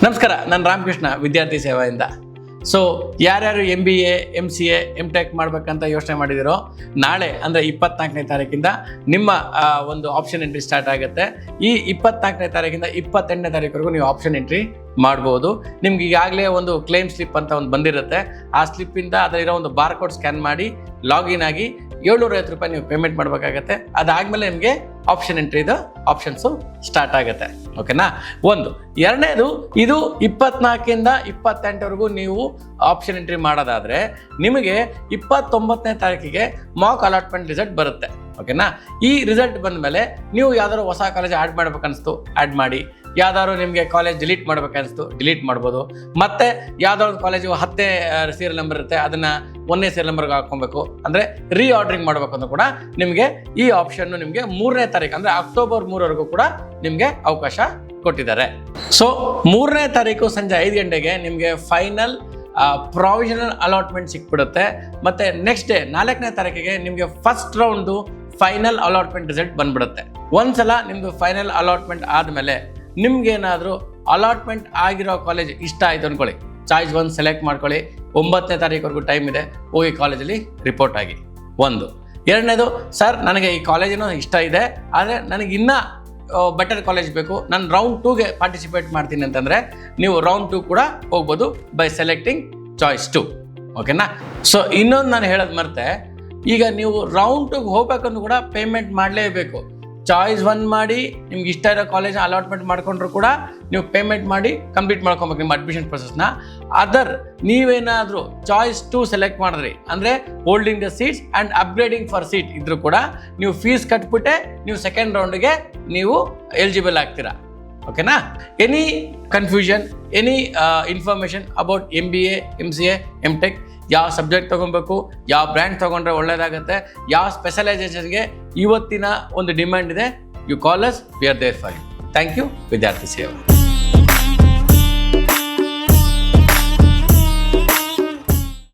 ನಮಸ್ಕಾರ, ನಾನು ರಾಮಕೃಷ್ಣ ವಿದ್ಯಾರ್ಥಿ ಸೇವೆಯಿಂದ. ಸೊ ಯಾರ್ಯಾರು MBA, MCA, MTech ಮಾಡ್ಬೇಕಂತ ಯೋಚನೆ ಮಾಡಿದಿರೋ, ನಾಳೆ ಅಂದರೆ 24ನೇ ತಾರೀಕಿಂದ ನಿಮ್ಮ ಒಂದು ಆಪ್ಷನ್ ಎಂಟ್ರಿ ಸ್ಟಾರ್ಟ್ ಆಗುತ್ತೆ. ಈ 24ನೇ ತಾರೀಕಿಂದ 28ನೇ ತಾರೀಕುವರೆಗೂ ನೀವು ಆಪ್ಷನ್ ಎಂಟ್ರಿ ಮಾಡ್ಬೋದು. ನಿಮ್ಗೆ ಈಗಾಗಲೇ ಒಂದು ಕ್ಲೇಮ್ ಸ್ಲಿಪ್ ಅಂತ ಒಂದು ಬಂದಿರುತ್ತೆ. ಆ ಸ್ಲಿಪ್ಪಿಂದ ಅದರಿರೋ ಒಂದು ಬಾರ್ಕೋಡ್ ಸ್ಕ್ಯಾನ್ ಮಾಡಿ ಲಾಗಿನ್ ಆಗಿ 750 ರೂಪಾಯಿ ನೀವು ಪೇಮೆಂಟ್ ಮಾಡಬೇಕಾಗತ್ತೆ. ಅದಾದಮೇಲೆ ನಿಮಗೆ ಆಪ್ಷನ್ ಎಂಟ್ರಿದು ಆಪ್ಷನ್ಸು ಸ್ಟಾರ್ಟ್ ಆಗುತ್ತೆ. ಓಕೆನಾ? ಒಂದು. ಎರಡನೇದು, ಇದು 24ರಿಂದ 28ವರೆಗೂ ನೀವು ಆಪ್ಷನ್ ಎಂಟ್ರಿ ಮಾಡೋದಾದರೆ ನಿಮಗೆ 29ನೇ ತಾರೀಕಿಗೆ ಮಾಕ್ ಅಲಾಟ್ಮೆಂಟ್ ರಿಸಲ್ಟ್ ಬರುತ್ತೆ. ಓಕೆನಾ? ಈ ರಿಸಲ್ಟ್ ಬಂದ ಮೇಲೆ ನೀವು ಯಾವ್ದಾದ್ರು ಹೊಸ ಕಾಲೇಜ್ ಆ್ಯಡ್ ಮಾಡ್ಬೇಕನ್ನಿಸ್ತು ಆ್ಯಡ್ ಮಾಡಿ, ಯಾವ್ದಾದ್ರು ನಿಮಗೆ ಕಾಲೇಜ್ ಡಿಲೀಟ್ ಮಾಡ್ಬೇಕನ್ನಿಸ್ತು ಡಿಲೀಟ್ ಮಾಡ್ಬೋದು. ಮತ್ತು ಯಾವ್ದಾದ್ರು ಕಾಲೇಜು 10ನೇ ಸೀರಿಯಲ್ ನಂಬರ್ ಇರುತ್ತೆ, ಅದನ್ನು 1ನೇ ಸೀರಿಯಲ್ ನಂಬರ್ಗೆ ಹಾಕ್ಕೊಬೇಕು, ಅಂದರೆ ರೀಆರ್ಡ್ರಿಂಗ್ ಮಾಡಬೇಕು ಅಂತ ಕೂಡ ನಿಮಗೆ ಈ ಆಪ್ಷನ್ನು ನಿಮಗೆ 3ನೇ ತಾರೀಕು ಅಂದರೆ ಅಕ್ಟೋಬರ್ 3ವರೆಗೂ ಕೂಡ ನಿಮಗೆ ಅವಕಾಶ ಕೊಟ್ಟಿದ್ದಾರೆ. ಸೊ 3ನೇ ತಾರೀಕು ಸಂಜೆ 5 ಗಂಟೆಗೆ ನಿಮಗೆ ಫೈನಲ್ ಪ್ರಾವಿಷನಲ್ ಅಲಾಟ್ಮೆಂಟ್ ಸಿಕ್ಬಿಡುತ್ತೆ. ಮತ್ತು ನೆಕ್ಸ್ಟ್ ಡೇ 4ನೇ ತಾರೀಕಿಗೆ ನಿಮಗೆ first round final allotment result ಬಂದ್ಬಿಡುತ್ತೆ. ಒಂದ್ಸಲ ನಿಮ್ಮದು ಫೈನಲ್ ಅಲಾಟ್ಮೆಂಟ್ ಆದಮೇಲೆ ನಿಮ್ಗೇನಾದರೂ ಅಲಾಟ್ಮೆಂಟ್ ಆಗಿರೋ ಕಾಲೇಜ್ ಇಷ್ಟ ಆಯಿತು ಅಂದ್ಕೊಳ್ಳಿ, ಚಾಯ್ಸ್ 1 ಸೆಲೆಕ್ಟ್ ಮಾಡ್ಕೊಳ್ಳಿ. 9ನೇ ತಾರೀಕುವರೆಗೂ ಟೈಮ್ ಇದೆ, ಹೋಗಿ ಕಾಲೇಜಲ್ಲಿ ರಿಪೋರ್ಟ್ ಆಗಿ. ಒಂದು. ಎರಡನೇದು, ಸರ್ ನನಗೆ ಈ ಕಾಲೇಜಿನೂ ಇಷ್ಟ ಇದೆ, ಆದರೆ ನನಗೆ ಇನ್ನೂ ಬೆಟರ್ ಕಾಲೇಜ್ ಬೇಕು, ನಾನು ರೌಂಡ್ 2ಗೆ ಪಾರ್ಟಿಸಿಪೇಟ್ ಮಾಡ್ತೀನಿ ಅಂತಂದರೆ ನೀವು ರೌಂಡ್ 2 ಕೂಡ ಹೋಗ್ಬೋದು ಬೈ ಸೆಲೆಕ್ಟಿಂಗ್ ಚಾಯ್ಸ್ 2. ಓಕೆನಾ? ಸೊ ಇನ್ನೊಂದು ನಾನು ಹೇಳೋದು ಮರ್ತೆ, ಈಗ ನೀವು ರೌಂಡ್ 2ಗೆ ಹೋಗ್ಬೇಕಂದ್ರೂ ಕೂಡ ಪೇಮೆಂಟ್ ಮಾಡಲೇಬೇಕು. ಚಾಯ್ಸ್ 1 ಮಾಡಿ ನಿಮ್ಗೆ ಇಷ್ಟ ಇರೋ ಕಾಲೇಜ್ ಅಲಾಟ್ಮೆಂಟ್ ಮಾಡ್ಕೊಂಡ್ರು ಕೂಡ ನೀವು ಪೇಮೆಂಟ್ ಮಾಡಿ ಕಂಪ್ಲೀಟ್ ಮಾಡ್ಕೊಬೇಕು ನಿಮ್ಮ ಅಡ್ಮಿಷನ್ ಪ್ರೊಸೆಸ್ನ. ಅದರ್ ನೀವೇನಾದರೂ ಚಾಯ್ಸ್ 2 ಸೆಲೆಕ್ಟ್ ಮಾಡಿದ್ರಿ ಅಂದರೆ holding the seats and upgrading for seat ಇದ್ರೂ ಕೂಡ ನೀವು ಫೀಸ್ ಕಟ್ಬಿಟ್ಟೆ ನೀವು ಸೆಕೆಂಡ್ ರೌಂಡ್ಗೆ ನೀವು ಎಲಿಜಿಬಲ್ ಆಗ್ತೀರಾ. ಓಕೆನಾ? Any confusion, any information about MBA, MCA, MTech, ಯಾವ ಸಬ್ಜೆಕ್ಟ್ ತೊಗೊಬೇಕು, ಯಾವ ಬ್ರ್ಯಾಂಡ್ ತೊಗೊಂಡ್ರೆ ಒಳ್ಳೆಯದಾಗುತ್ತೆ, ಯಾವ ಸ್ಪೆಷಲೈಸೇಷನ್ಗೆ ಇವತ್ತಿನ ಒಂದು ಡಿಮ್ಯಾಂಡ್ ಇದೆ, you call us, we are there for you. Thank you. ವಿದ್ಯಾರ್ಥಿ ಸೇವೆ.